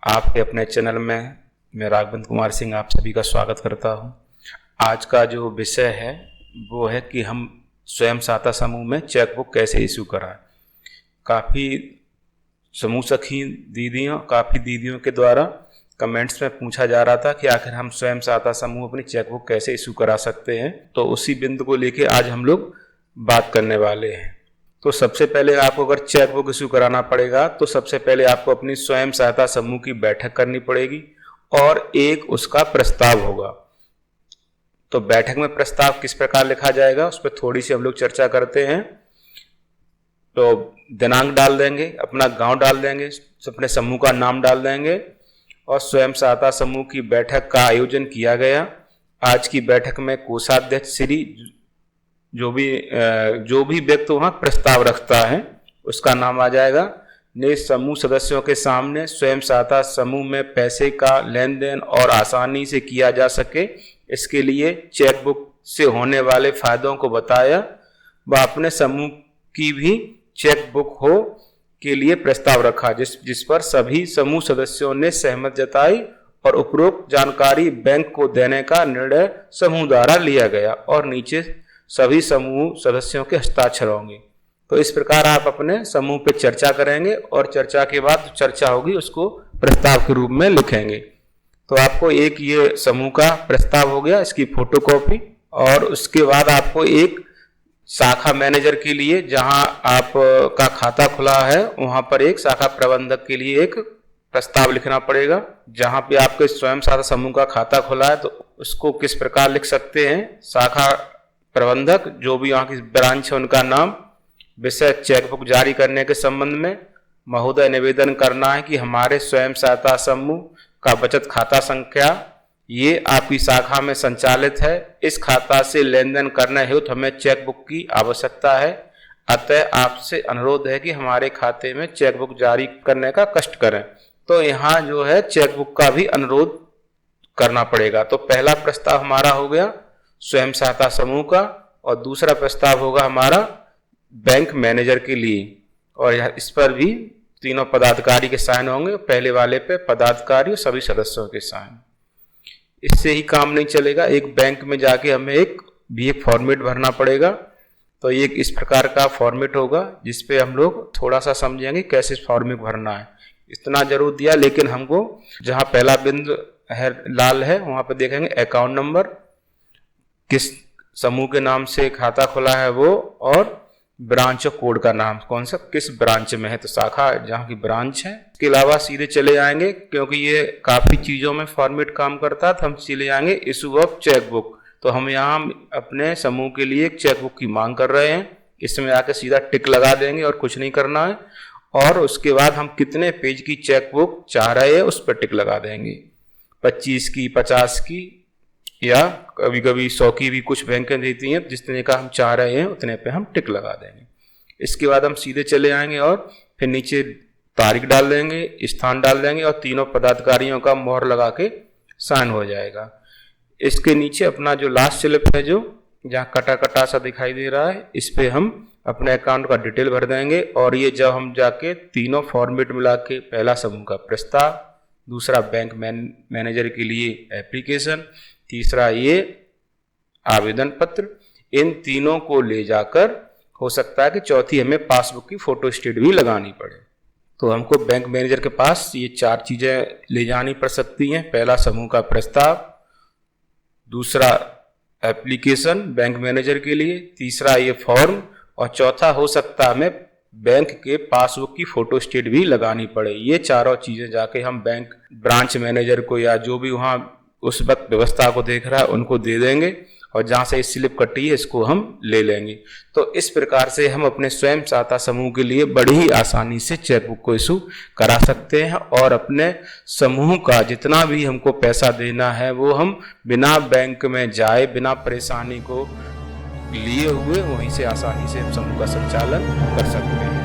आपके अपने चैनल में मैं राघवेंद्र कुमार सिंह आप सभी का स्वागत करता हूं। आज का जो विषय है वो है कि हम स्वयं सहायता समूह में चेकबुक कैसे इशू कराएं। काफ़ी समूह सखी काफ़ी दीदियों के द्वारा कमेंट्स में पूछा जा रहा था कि आखिर हम स्वयं सहायता समूह अपनी चेकबुक कैसे इशू करा सकते हैं। तो उसी बिंदु को लेके आज हम लोग बात करने वाले हैं। तो सबसे पहले आपको अगर चेकबुक इशू कराना पड़ेगा तो सबसे पहले आपको अपनी स्वयं सहायता समूह की बैठक करनी पड़ेगी और एक उसका प्रस्ताव होगा। तो बैठक में प्रस्ताव किस प्रकार लिखा जाएगा उस पर थोड़ी सी हम लोग चर्चा करते हैं। तो दिनांक डाल देंगे, अपना गांव डाल देंगे, अपने समूह का नाम डाल देंगे और स्वयं सहायता समूह की बैठक का आयोजन किया गया। आज की बैठक में कोषाध्यक्ष श्री जो भी व्यक्ति वहां प्रस्ताव रखता है उसका नाम आ जाएगा। ने समूह सदस्यों के सामने स्वयं सहायता समूह में पैसे का लेन देन और आसानी से किया जा सके, इसके लिए चेकबुक से होने वाले फायदों को बताया व अपने समूह की भी चेकबुक हो के लिए प्रस्ताव रखा, जिस पर सभी समूह सदस्यों ने सहमत जताई और उपरोक्त जानकारी बैंक को देने का निर्णय समूह द्वारा लिया गया और नीचे सभी समूह सदस्यों के हस्ताक्षर होंगे। तो इस प्रकार आप अपने समूह पे चर्चा करेंगे और चर्चा के बाद चर्चा होगी उसको प्रस्ताव के रूप में लिखेंगे। तो आपको एक ये समूह का प्रस्ताव हो गया, इसकी फोटोकॉपी, और उसके बाद आपको एक शाखा मैनेजर के लिए जहां आप का खाता खुला है वहां पर एक शाखा प्रबंधक के लिए एक प्रस्ताव लिखना पड़ेगा। जहां पे आपके स्वयं सहायता समूह का खाता खुला है तो उसको किस प्रकार लिख सकते हैं। शाखा प्रबंधक जो भी यहाँ की ब्रांच है उनका नाम, विषय चेकबुक जारी करने के संबंध में महोदय निवेदन करना है कि हमारे स्वयं सहायता समूह का बचत खाता संख्या ये आपकी शाखा में संचालित है। इस खाता से लेन देन करने हेतु हमें चेकबुक की आवश्यकता है, अतः आपसे अनुरोध है कि हमारे खाते में चेकबुक जारी करने का कष्ट करें। तो यहाँ जो है चेकबुक का भी अनुरोध करना पड़ेगा। तो पहला प्रस्ताव हमारा हो गया स्वयं सहायता समूह का और दूसरा प्रस्ताव होगा हमारा बैंक मैनेजर के लिए और इस पर भी तीनों पदाधिकारी के साइन होंगे। पहले वाले पे पदाधिकारी और सभी सदस्यों के साइन। इससे ही काम नहीं चलेगा, एक बैंक में जाके हमें एक फॉर्मेट भरना पड़ेगा। तो एक इस प्रकार का फॉर्मेट होगा जिसपे हम लोग थोड़ा सा समझेंगे कैसे फॉर्मेट भरना है। इतना जरूर दिया, लेकिन हमको जहां पहला बिंदु है लाल है वहां पे देखेंगे अकाउंट नंबर, किस समूह के नाम से खाता खुला है वो, और ब्रांच और कोड का नाम कौन सा किस ब्रांच में है, तो शाखा जहाँ की ब्रांच है। इसके अलावा सीधे चले जाएंगे क्योंकि ये काफी चीजों में फॉर्मेट काम करता है, तो हम चले जाएंगे इशू ऑफ चेकबुक। तो हम यहाँ अपने समूह के लिए एक चेकबुक की मांग कर रहे हैं, इसमें आके सीधा टिक लगा देंगे और कुछ नहीं करना है। और उसके बाद हम कितने पेज की चेकबुक चाह रहे हैं उस पर टिक लगा देंगे, 25 की, 50 की या कभी कभी 100 की भी कुछ बैंकें देती हैं। जितने का हम चाह रहे हैं उतने पे हम टिक लगा देंगे। इसके बाद हम सीधे चले आएंगे और फिर नीचे तारीख डाल देंगे, स्थान डाल देंगे और तीनों पदाधिकारियों का मोहर लगा के साइन हो जाएगा। इसके नीचे अपना जो लास्ट स्लिप है जो जहाँ कटा कटा सा दिखाई दे रहा है, इस पे हम अपने अकाउंट का डिटेल भर देंगे। और ये जब हम जाके तीनों फॉर्मेट मिला के, पहला समूह का प्रस्ताव, दूसरा बैंक मैनेजर के लिए एप्लीकेशन, तीसरा ये आवेदन पत्र, इन तीनों को ले जाकर हो सकता है कि चौथी हमें पासबुक की फोटो स्टेट भी लगानी पड़े। तो हमको बैंक मैनेजर के पास ये 4 चीजें ले जानी पड़ सकती हैं। पहला समूह का प्रस्ताव, दूसरा एप्लीकेशन बैंक मैनेजर के लिए, तीसरा ये फॉर्म, और चौथा हो सकता है हमें बैंक के पासबुक की फोटो स्टेट भी लगानी पड़े। ये चारों चीजें जाके हम बैंक ब्रांच मैनेजर को या जो भी वहाँ उस वक्त व्यवस्था को देख रहा है उनको दे देंगे और जहाँ से स्लिप कटी है इसको हम ले लेंगे। तो इस प्रकार से हम अपने स्वयं सहायता समूह के लिए बड़ी ही आसानी से चेकबुक को इशू करा सकते हैं और अपने समूह का जितना भी हमको पैसा देना है वो हम बिना बैंक में जाए, बिना परेशानी को लिए हुए वहीं से आसानी से हम समूह का संचालन कर सकते हैं।